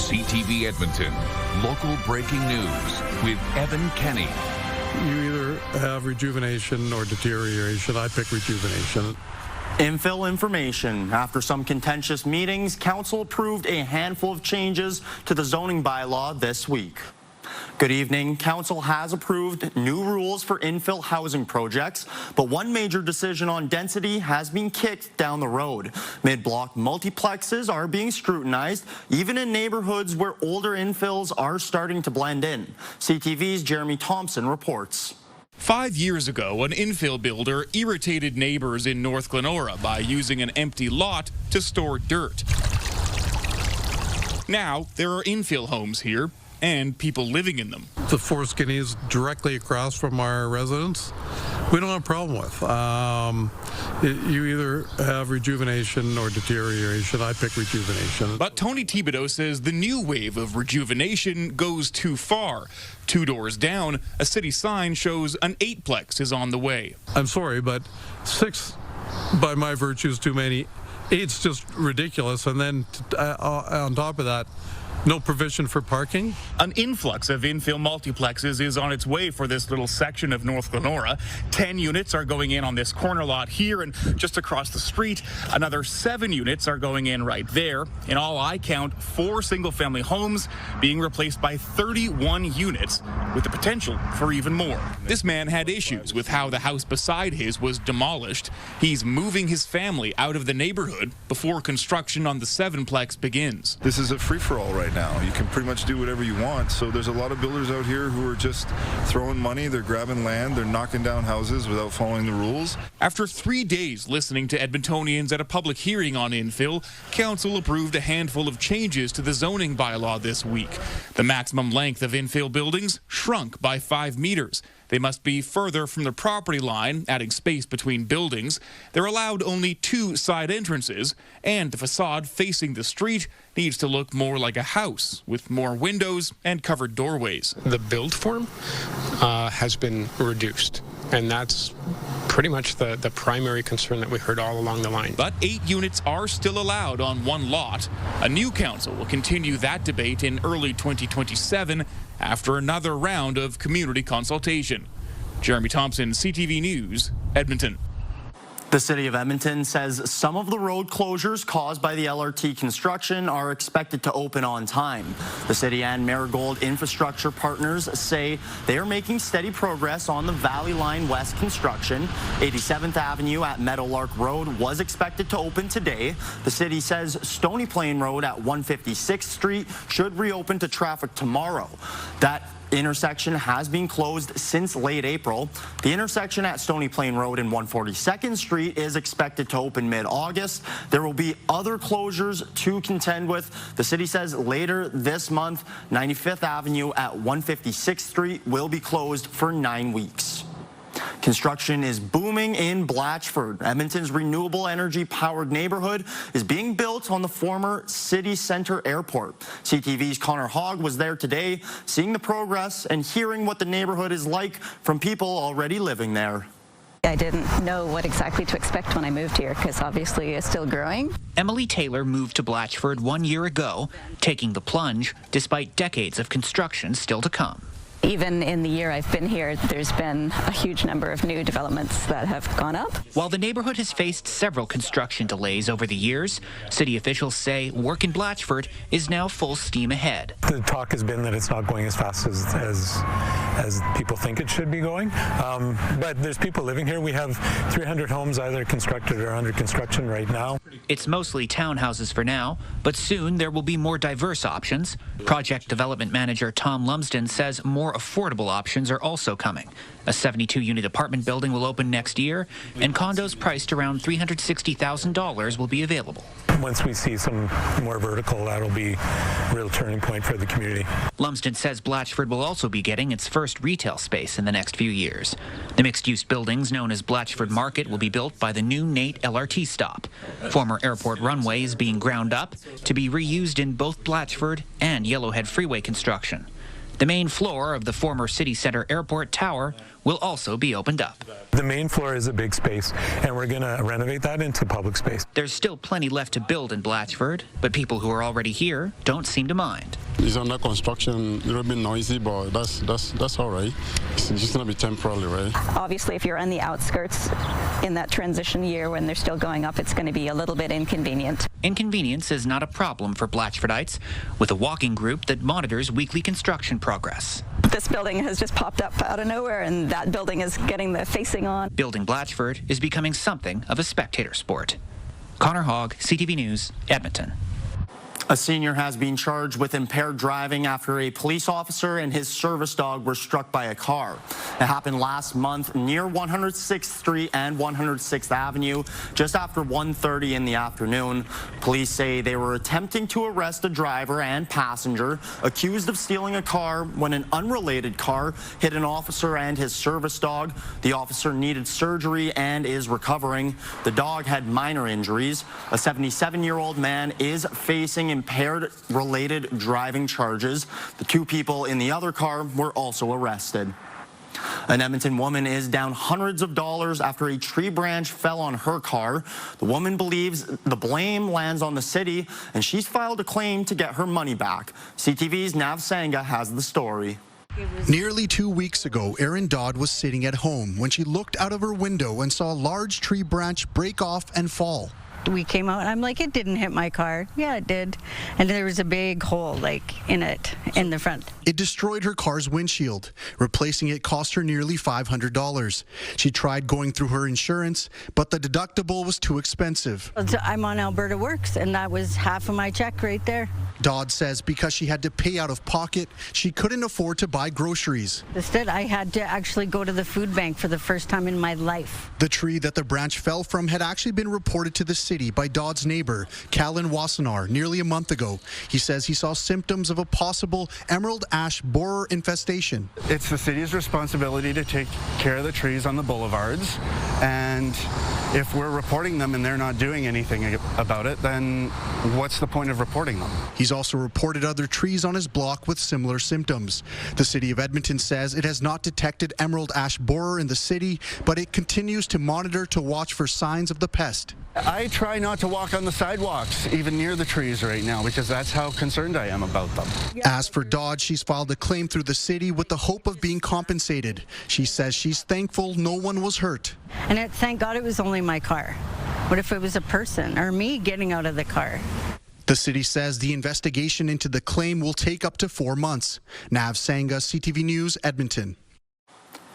CTV Edmonton, local breaking news with Evan Kenny. You either have rejuvenation or deterioration. I pick rejuvenation. Infill information. After some contentious meetings, council approved a handful of changes to the zoning bylaw this week. Good evening. Council has approved new rules for infill housing projects, but one major decision on density has been kicked down the road. Mid-block multiplexes are being scrutinized, even in neighborhoods where older infills are starting to blend in. CTV's Jeremy Thompson reports. 5 years ago, an infill builder irritated neighbors in North Glenora by using an empty lot to store dirt. Now, there are infill homes here and people living in them. The four skinnies directly across from our residence, we don't have a problem with. You either have rejuvenation or deterioration. I pick rejuvenation. But Tony Thibodeau says the new wave of rejuvenation goes too far. 2 doors down, a city sign shows an 8-plex is on the way. I'm sorry, but 6 by my virtue is too many. 8's just ridiculous. And then on top of that, no provision for parking. An influx of infill multiplexes is on its way for this little section of North Glenora. 10 units are going in on this corner lot here, and just across the street, another 7 units are going in right there. In all, I count 4 single-family homes being replaced by 31 units, with the potential for even more. This man had issues with how the house beside his was demolished. He's moving his family out of the neighborhood before construction on the 7-plex begins. This is a free-for-all right now. You can pretty much do whatever you want. So there's a lot of builders out here who are just throwing money, they're grabbing land, they're knocking down houses without following the rules. After 3 days listening to Edmontonians at a public hearing on infill, council approved a handful of changes to the zoning bylaw this week. The maximum length of infill buildings shrunk by 5 meters. They must be further from the property line, adding space between buildings. They're allowed only 2 side entrances, and the facade facing the street needs to look more like a house, with more windows and covered doorways. The build form has been reduced, and that's pretty much the primary concern that we heard all along the line. But 8 units are still allowed on one lot. A new council will continue that debate in early 2027 after another round of community consultation. Jeremy Thompson, CTV News, Edmonton. The City of Edmonton says some of the road closures caused by the LRT construction are expected to open on time. The city and Marigold infrastructure partners say they are making steady progress on the Valley Line West construction. 87th Avenue at Meadowlark Road was expected to open today. The city says Stony Plain Road at 156th Street should reopen to traffic tomorrow. That intersection has been closed since late April. The intersection at Stony Plain Road and 142nd Street is expected to open mid-August. There will be other closures to contend with. The city says later this month, 95th Avenue at 156th Street will be closed for 9 weeks. Construction is booming in Blford. Edmonton's renewable energy-powered neighborhood is being built on the former city center airport. CTV's Connor Hogg was there today, seeing the progress and hearing what the neighborhood is like from people already living there. I didn't know what exactly to expect when I moved here, because obviously it's still growing. Emily Taylor moved to Blford 1 year ago, taking the plunge despite decades of construction still to come. Even in the year I've been here, there's been a huge number of new developments that have gone up. While the neighborhood has faced several construction delays over the years, city officials say work in Blford is now full steam ahead. The talk has been that it's not going as fast as people think it should be going, but there's people living here. We have 300 homes either constructed or under construction right now. It's mostly townhouses for now, but soon there will be more diverse options. Project development manager Tom Lumsden says more affordable options are also coming. A 72-unit apartment building will open next year, and condos priced around $360,000 will be available. Once we see some more vertical, that'll be a real turning point for the community. Lumsden says Blford will also be getting its first retail space in the next few years. The mixed-use buildings known as Blford Market will be built by the new Nate LRT stop. Former airport runway is being ground up to be reused in both Blford and Yellowhead Freeway construction. The main floor of the former City Centre Airport Tower will also be opened up. The main floor is a big space, and we're going to renovate that into public space. There's still plenty left to build in Blford, but people who are already here don't seem to mind. It's under construction, a little bit noisy, but that's all right. It's just going to be temporary, right? Obviously, if you're on the outskirts in that transition year when they're still going up, it's going to be a little bit inconvenient. Inconvenience is not a problem for Blffordites, with a walking group that monitors weekly construction progress. This building has just popped up out of nowhere, and that building is getting the facing on. Building Blford is becoming something of a spectator sport. Connor Hogg, CTV News, Edmonton. A senior has been charged with impaired driving after a police officer and his service dog were struck by a car. It happened last month near 106th Street and 106th Avenue, just after 1:30 in the afternoon. Police say they were attempting to arrest a driver and passenger accused of stealing a car when an unrelated car hit an officer and his service dog. The officer needed surgery and is recovering. The dog had minor injuries. A 77-year-old man is facing impaired-related driving charges. The two people in the other car were also arrested. An Edmonton woman is down hundreds of dollars after a tree branch fell on her car. The woman believes the blame lands on the city, and she's filed a claim to get her money back. CTV's Nav Sangha has the story. Nearly 2 weeks ago, Erin Dodd was sitting at home when she looked out of her window and saw a large tree branch break off and fall. We came out and I'm like, it didn't hit my car. Yeah, it did. And there was a big hole like in it, in the front. It destroyed her car's windshield. Replacing it cost her nearly $500. She tried going through her insurance, but the deductible was too expensive. I'm on Alberta Works, and that was half of my check right there. Dodd says because she had to pay out of pocket, she couldn't afford to buy groceries. Instead, I had to actually go to the food bank for the first time in my life. The tree that the branch fell from had actually been reported to the city by Dodd's neighbor, Callan Wassenaar, nearly a month ago. He says he saw symptoms of a possible emerald ash borer infestation. It's the city's responsibility to take care of the trees on the boulevards, and if we're reporting them and they're not doing anything about it, then what's the point of reporting them? He's also reported other trees on his block with similar symptoms. The City of Edmonton says it has not detected emerald ash borer in the city, but it continues to monitor to watch for signs of the pest. I try not to walk on the sidewalks, even near the trees right now, because that's how concerned I am about them. As for Dodd, she's filed a claim through the city with the hope of being compensated. She says she's thankful no one was hurt. And thank God it was only my car. What if it was a person or me getting out of the car? The city says the investigation into the claim will take up to 4 months. Nav Sangha, CTV News, Edmonton.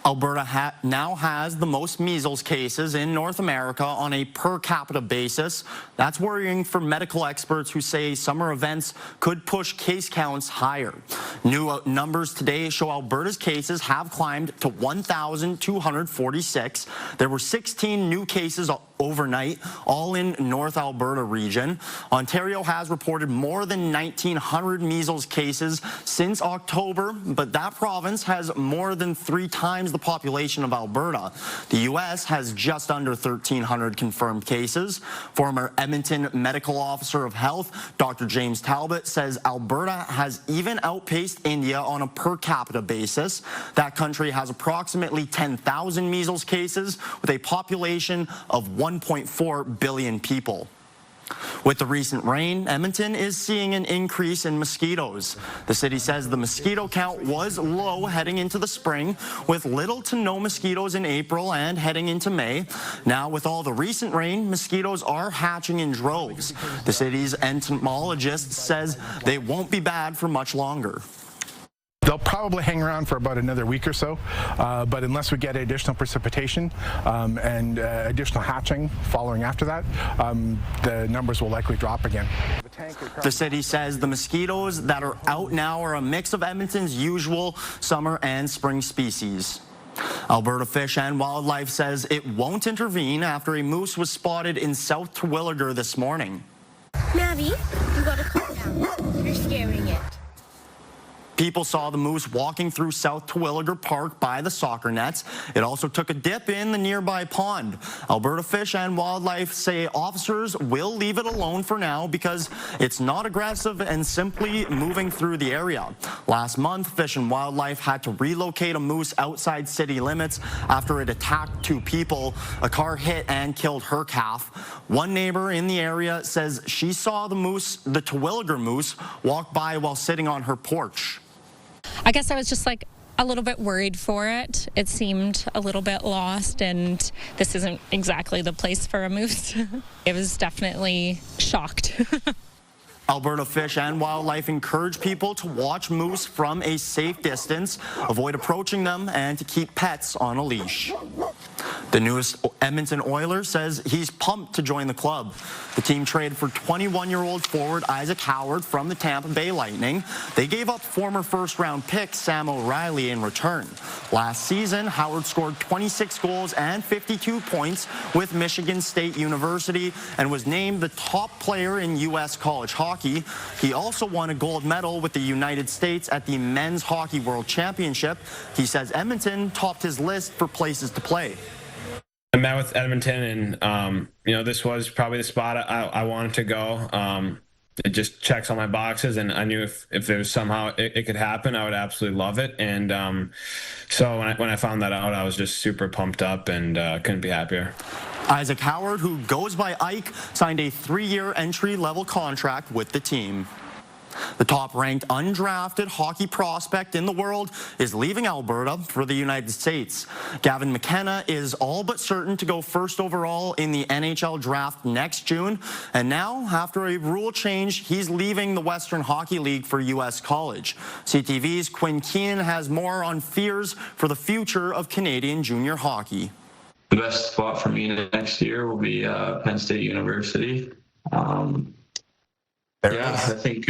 Alberta now has the most measles cases in North America on a per capita basis. That's worrying for medical experts who say summer events could push case counts higher. New numbers today show Alberta's cases have climbed to 1,246. There were 16 new cases overnight, all in North Alberta region. Ontario has reported more than 1,900 measles cases since October, but that province has more than 3 times the population of Alberta. The U.S. has just under 1,300 confirmed cases. Former Edmonton Medical Officer of Health, Dr. James Talbot, says Alberta has even outpaced India on a per capita basis. That country has approximately 10,000 measles cases with a population of 1.4 billion people. With the recent rain, Edmonton is seeing an increase in mosquitoes. The city says the mosquito count was low heading into the spring, with little to no mosquitoes in April and heading into May. Now, with all the recent rain, mosquitoes are hatching in droves. The city's entomologist says they won't be bad for much longer. They'll probably hang around for about another week or so, but unless we get additional precipitation and additional hatching following after that, the numbers will likely drop again. The city says the mosquitoes that are out now are a mix of Edmonton's usual summer and spring species. Alberta Fish and Wildlife says it won't intervene after a moose was spotted in South Toiliger this morning. Maddie, you gotta calm down. You're scaring it. People saw the moose walking through South Toiliger Park by the soccer nets. It also took a dip in the nearby pond. Alberta Fish and Wildlife say officers will leave it alone for now because it's not aggressive and simply moving through the area. Last month, Fish and Wildlife had to relocate a moose outside city limits after it attacked two people. A car hit and killed her calf. One neighbor in the area says she saw the Toiliger moose, walk by while sitting on her porch. I guess I was just like a little bit worried for it. It seemed a little bit lost, and this isn't exactly the place for a moose. It was definitely shocked. Alberta Fish and Wildlife encourage people to watch moose from a safe distance, avoid approaching them, and to keep pets on a leash. The newest Edmonton Oilers says he's pumped to join the club. The team traded for 21-year-old forward Isaac Howard from the Tampa Bay Lightning. They gave up former first-round pick Sam O'Reilly in return. Last season, Howard scored 26 goals and 52 points with Michigan State University and was named the top player in U.S. college hockey. He also won a gold medal with the United States at the Men's Hockey World Championship. He says Edmonton topped his list for places to play. I met with Edmonton, and this was probably the spot I wanted to go. It just checks all my boxes, and I knew if there was somehow it could happen, I would absolutely love it. And so when I found that out, I was just super pumped up and couldn't be happier. Isaac Howard, who goes by Ike, signed a 3-year entry-level contract with the team. The top-ranked undrafted hockey prospect in the world is leaving Alberta for the United States. Gavin McKenna is all but certain to go first overall in the NHL draft next June. And now, after a rule change, he's leaving the Western Hockey League for U.S. college. CTV's Quinn Keenan has more on fears for the future of Canadian junior hockey. The best spot for me next year will be Penn State University. I think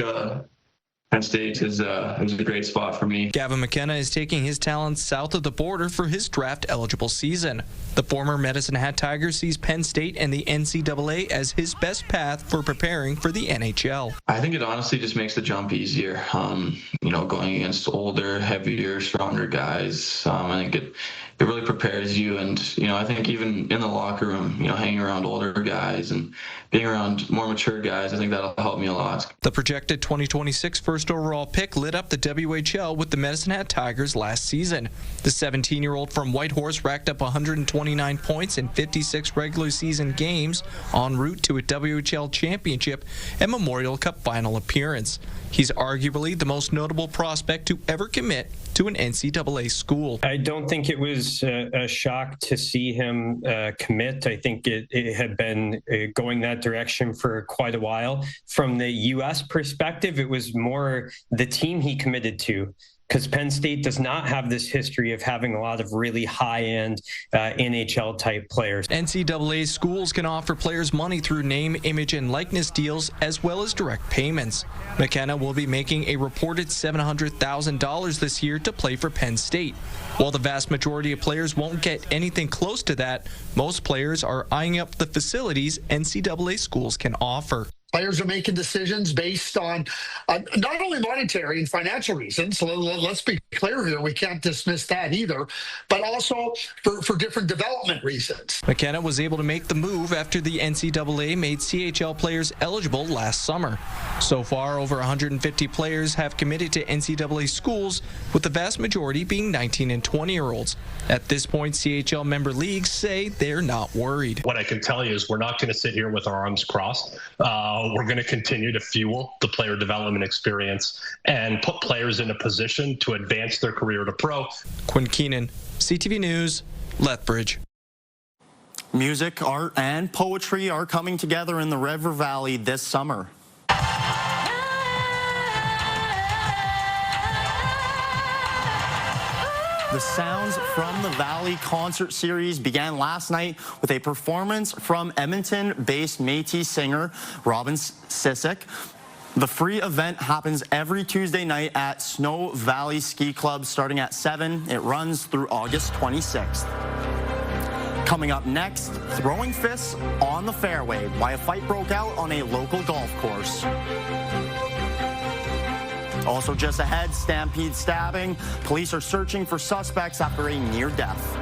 Penn State is a great spot for me. Gavin McKenna is taking his talents south of the border for his draft-eligible season. The former Medicine Hat Tiger sees Penn State and the NCAA as his best path for preparing for the NHL. I think it honestly just makes the jump easier. Going against older, heavier, stronger guys. I think it really prepares you, and I think even in the locker room, hanging around older guys and being around more mature guys, I think that'll help me a lot. The projected 2026 first overall pick lit up the WHL with the Medicine Hat Tigers last season. The 17-year-old from Whitehorse racked up 129 points in 56 regular season games en route to a WHL championship and Memorial Cup final appearance. He's arguably the most notable prospect to ever commit to an NCAA school. I don't think it was a shock to see him commit. I think it had been going that direction for quite a while. From the U.S. perspective, it was more the team he committed to, because Penn State does not have this history of having a lot of really high-end NHL-type players. NCAA schools can offer players money through name, image, and likeness deals, as well as direct payments. McKenna will be making a reported $700,000 this year to play for Penn State. While the vast majority of players won't get anything close to that, most players are eyeing up the facilities NCAA schools can offer. Players are making decisions based on not only monetary and financial reasons, so let's be clear here, we can't dismiss that either, but also for different development reasons. McKenna was able to make the move after the NCAA made CHL players eligible last summer. So far, over 150 players have committed to NCAA schools, with the vast majority being 19 and 20-year-olds. At this point, CHL member leagues say they're not worried. What I can tell you is we're not going to sit here with our arms crossed. We're going to continue to fuel the player development experience and put players in a position to advance their career to pro. Quinn Keenan, CTV News, Lethbridge. Music, art, and poetry are coming together in the River Valley this summer. The Sounds from the Valley concert series began last night with a performance from Edmonton-based Métis singer Robin Sisek. The free event happens every Tuesday night at Snow Valley Ski Club starting at 7. It runs through August 26th. Coming up next, throwing fists on the fairway, why a fight broke out on a local golf course. Also just ahead, Stampede stabbing. Police are searching for suspects after a near death.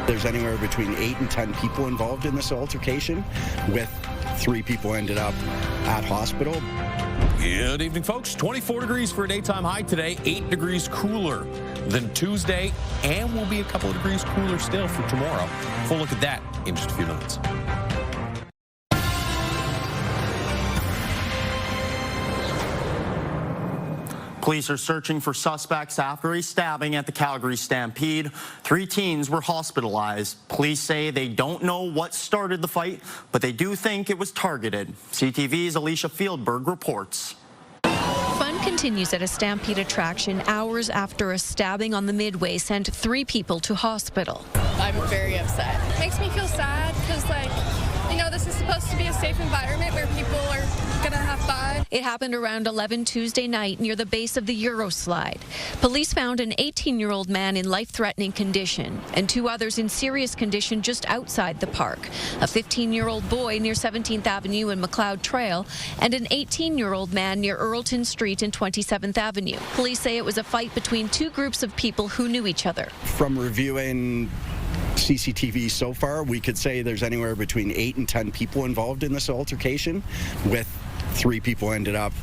There's anywhere between 8 and 10 people involved in this altercation, with 3 people ended up at hospital. Good evening, folks. 24 degrees for a daytime high today, 8 degrees cooler than Tuesday, and will be a couple of degrees cooler still for tomorrow. Full look at that in just a few minutes. Police are searching for suspects after a stabbing at the Calgary Stampede. 3 teens were hospitalized. Police say they don't know what started the fight, but they do think it was targeted. CTV's Alicia Fieldberg reports. Fun continues at a Stampede attraction hours after a stabbing on the Midway sent 3 people to hospital. I'm very upset. It makes me feel sad because, this is supposed to be a safe environment where people are going to have fun. It happened around 11 Tuesday night near the base of the Euroslide. Police found an 18-year-old man in life-threatening condition and 2 others in serious condition just outside the park. A 15-year-old boy near 17th Avenue and McLeod Trail and an 18-year-old man near Earlton Street and 27th Avenue. Police say it was a fight between 2 groups of people who knew each other. From reviewing CCTV so far, we could say there's anywhere between 8 and 10 people involved in this altercation, with 3 people ended up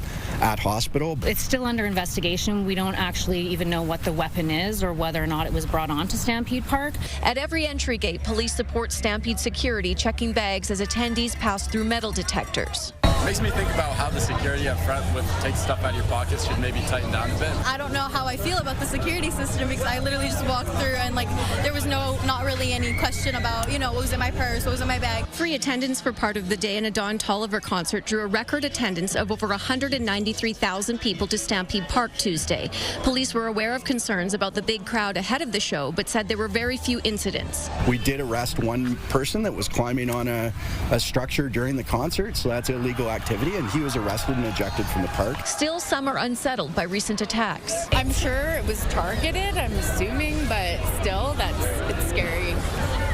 at hospital. It's still under investigation. We don't actually even know what the weapon is or whether or not it was brought on to Stampede Park. At every entry gate, police support Stampede security checking bags as attendees pass through metal detectors. It makes me think about how the security up front with take stuff out of your pockets should maybe tighten down a bit. I don't know how I feel about the security system because I literally just walked through and there was not really any question about, what was in my purse, what was in my bag. Free attendance for part of the day in a Don Toliver concert drew a record attendance of over 193,000 people to Stampede Park Tuesday. Police were aware of concerns about the big crowd ahead of the show, but said there were very few incidents. We did arrest 1 person that was climbing on a structure during the concert, so that's illegal activity, and he was arrested and ejected from the park. Still, some are unsettled by recent attacks. I'm sure it was targeted, I'm assuming, but still, it's scary.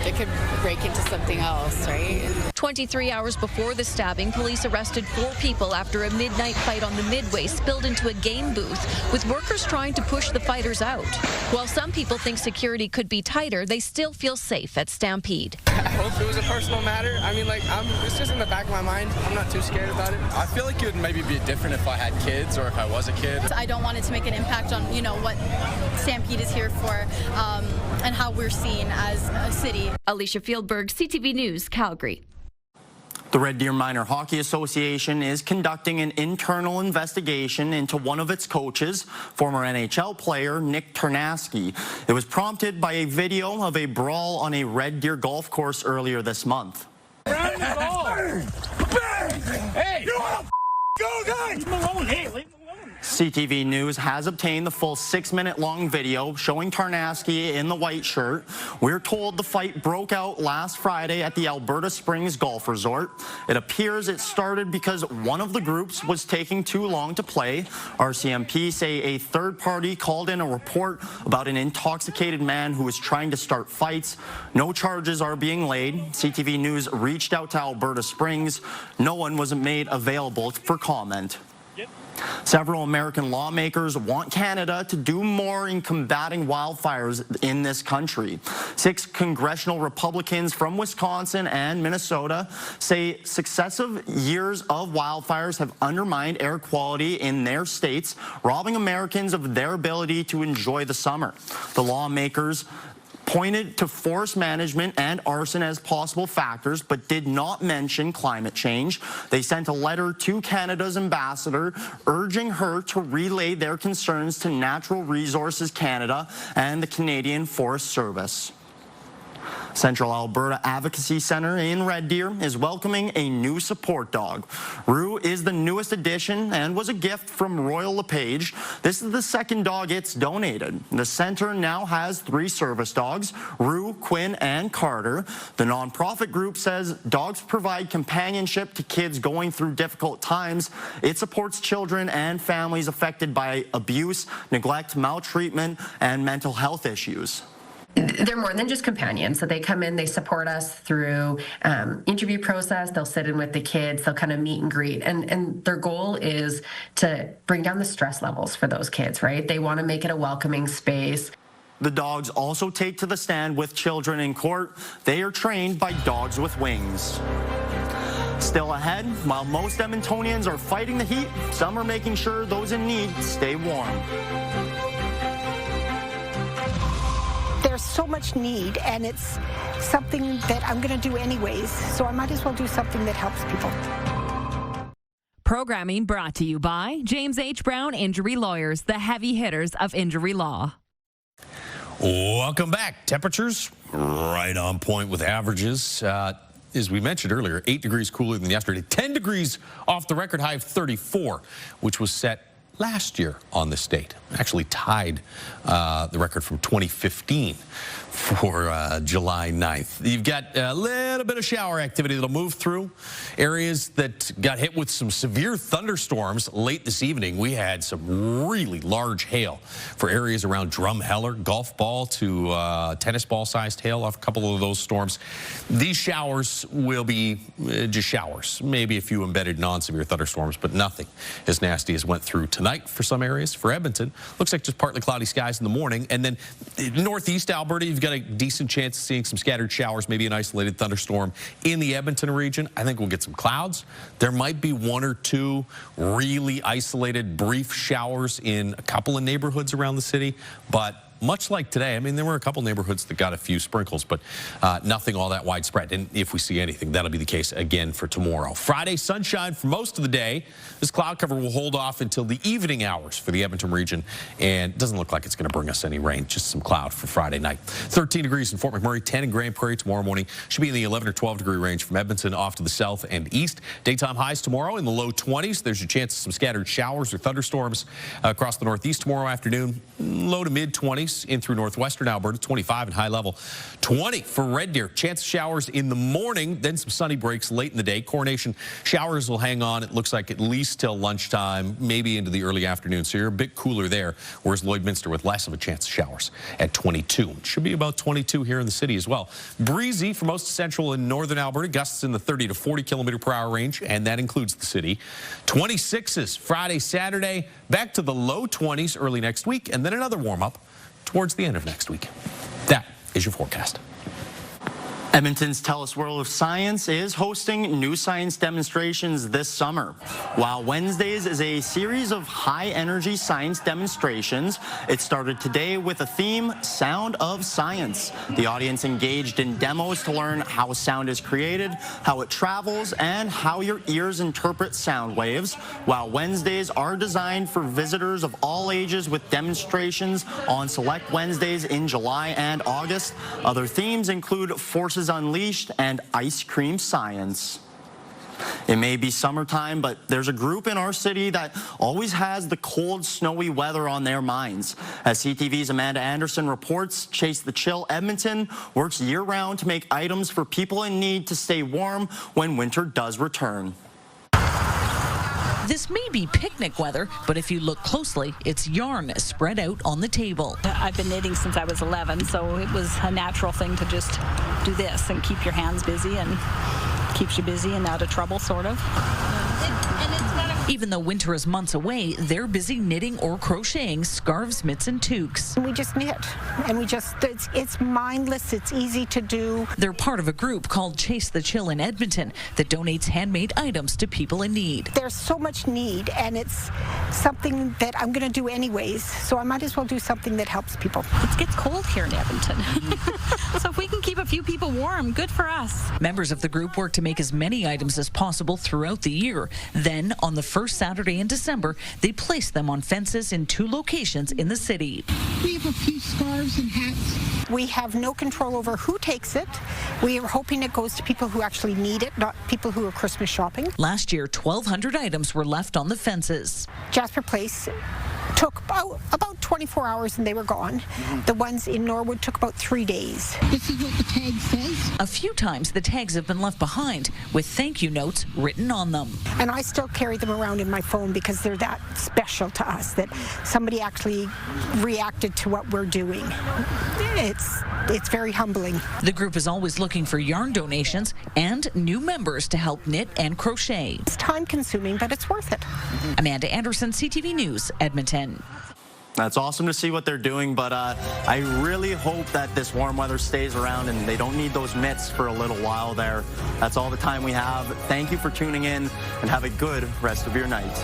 It could break into something else, right? 23 hours before the stabbing, police arrested 4 people after a midnight fight on the Midway spilled into a game booth, with workers trying to push the fighters out. While some people think security could be tighter, they still feel safe at Stampede. I hope it was a personal matter. It's just in the back of my mind. I'm not too scared about it. I feel like it would maybe be different if I had kids or if I was a kid. I don't want it to make an impact on, what Stampede is here for and how we're seen as a city. Alicia Fieldberg, CTV News, Calgary. The Red Deer Minor Hockey Association is conducting an internal investigation into one of its coaches, former NHL player Nick Ternaski. It was prompted by a video of a brawl on a Red Deer golf course earlier this month. Hey, go guys! Leave him alone. Hey, leave him alone. CTV News has obtained the full 6-minute-long video showing Tarnasky in the white shirt. We're told the fight broke out last Friday at the Alberta Springs Golf Resort. It appears it started because one of the groups was taking too long to play. RCMP say a third party called in a report about an intoxicated man who was trying to start fights. No charges are being laid. CTV News reached out to Alberta Springs. No one was made available for comment. Several American lawmakers want Canada to do more in combating wildfires in this country. 6 congressional Republicans from Wisconsin and Minnesota say successive years of wildfires have undermined air quality in their states, robbing Americans of their ability to enjoy the summer. The lawmakers pointed to forest management and arson as possible factors, but did not mention climate change. They sent a letter to Canada's ambassador urging her to relay their concerns to Natural Resources Canada and the Canadian Forest Service. Central Alberta Advocacy Centre in Red Deer is welcoming a new support dog. Rue is the newest addition and was a gift from Royal LePage. This is the 2nd dog it's donated. The centre now has 3 service dogs, Rue, Quinn, and Carter. The nonprofit group says dogs provide companionship to kids going through difficult times. It supports children and families affected by abuse, neglect, maltreatment, and mental health issues. they're more than just companions. So they come in, they support us through interview process. They'll sit in with the kids. They'll kind of meet and greet. And their goal is to bring down the stress levels for those kids, right? They want to make it a welcoming space. The dogs also take to the stand with children in court. They are trained by Dogs with Wings. Still ahead, while most Edmontonians are fighting the heat, some are making sure those in need stay warm. There's so much need, and it's something that I'm going to do anyways, so I might as well do something that helps people. Programming brought to you by James H. Brown Injury Lawyers, the heavy hitters of injury law. Welcome back. Temperatures right on point with averages. As we mentioned earlier, 8 degrees cooler than yesterday, 10 degrees off the record high of 34, which was set last year on this date. Actually tied the record from 2015 for July 9th. You've got a little bit of shower activity that'll move through areas that got hit with some severe thunderstorms late this evening. We had some really large hail for areas around Drumheller, golf ball to tennis ball sized hail off a couple of those storms. These showers will be just showers, maybe a few embedded non-severe thunderstorms, but nothing as nasty as went through tonight for some areas. For Edmonton, looks like just partly cloudy skies in the morning, and then northeast Alberta, you've got a decent chance of seeing some scattered showers, maybe an isolated thunderstorm in the Edmonton region. I think we'll get some clouds. There might be 1 or 2 really isolated brief showers in a couple of neighborhoods around the city, but much like today, I mean, there were a couple neighborhoods that got a few sprinkles, but nothing all that widespread. And if we see anything, that'll be the case again for tomorrow. Friday, sunshine for most of the day. This cloud cover will hold off until the evening hours for the Edmonton region, and it doesn't look like it's going to bring us any rain, just some cloud for Friday night. 13 degrees in Fort McMurray, 10 in Grand Prairie tomorrow morning. Should be in the 11 or 12 degree range from Edmonton off to the south and east. Daytime highs tomorrow in the low 20s. There's a chance of some scattered showers or thunderstorms across the northeast tomorrow afternoon. Low to mid 20s in through northwestern Alberta, 25 and high level. 20 for Red Deer. Chance of showers in the morning, then some sunny breaks late in the day. Coronation showers will hang on, it looks like, at least till lunchtime, maybe into the early afternoon. So you're a bit cooler there, whereas Lloydminster with less of a chance of showers at 22. Should be about 22 here in the city as well. Breezy for most central and northern Alberta. Gusts in the 30 to 40 kilometer per hour range, and that includes the city. 26s Friday, Saturday, back to the low 20s early next week, and then another warm-up towards the end of next week. That is your forecast. Edmonton's Teles World of Science is hosting new science demonstrations this summer. While Wednesdays is a series of high-energy science demonstrations, it started today with a theme, Sound of Science. The audience engaged in demos to learn how sound is created, how it travels, and how your ears interpret sound waves. While Wednesdays are designed for visitors of all ages with demonstrations on select Wednesdays in July and August, other themes include Forces Unleashed and Ice Cream Science. It may be summertime, but there's a group in our city that always has the cold, snowy weather on their minds. As CTV's Amanda Anderson reports, Chase the Chill Edmonton works year-round to make items for people in need to stay warm when winter does return. This may be picnic weather, but if you look closely, it's yarn spread out on the table. I've been knitting since I was 11, so it was a natural thing to just do this and keep your hands busy, and keeps you busy and out of trouble, sort of. Even though winter is months away, they're busy knitting or crocheting scarves, mitts, and toques. We just knit, and it's mindless, it's easy to do. They're part of a group called Chase the Chill in Edmonton that donates handmade items to people in need. There's so much need, and it's something that I'm going to do anyways, so I might as well do something that helps people. It gets cold here in Edmonton, so if we can keep a few people warm, good for us. Members of the group work to make as many items as possible throughout the year. Then, on the first Saturday in December, they place them on fences in 2 locations in the city. We have a few scarves and hats. We have no control over who takes it. We are hoping it goes to people who actually need it, not people who are Christmas shopping. Last year, 1,200 items were left on the fences. Jasper Place took about 24 hours and they were gone. The ones in Norwood took about 3 days. This is what the tag says. A few times the tags have been left behind with thank you notes written on them. And I still carry them around in my phone because they're that special to us, that somebody actually reacted to what we're doing. It's very humbling. The group is always looking for yarn donations and new members to help knit and crochet. It's time consuming, but it's worth it. Amanda Anderson, CTV News, Edmonton. That's awesome to see what they're doing, but I really hope that this warm weather stays around and they don't need those mitts for a little while there. That's all the time we have. Thank you for tuning in and have a good rest of your night.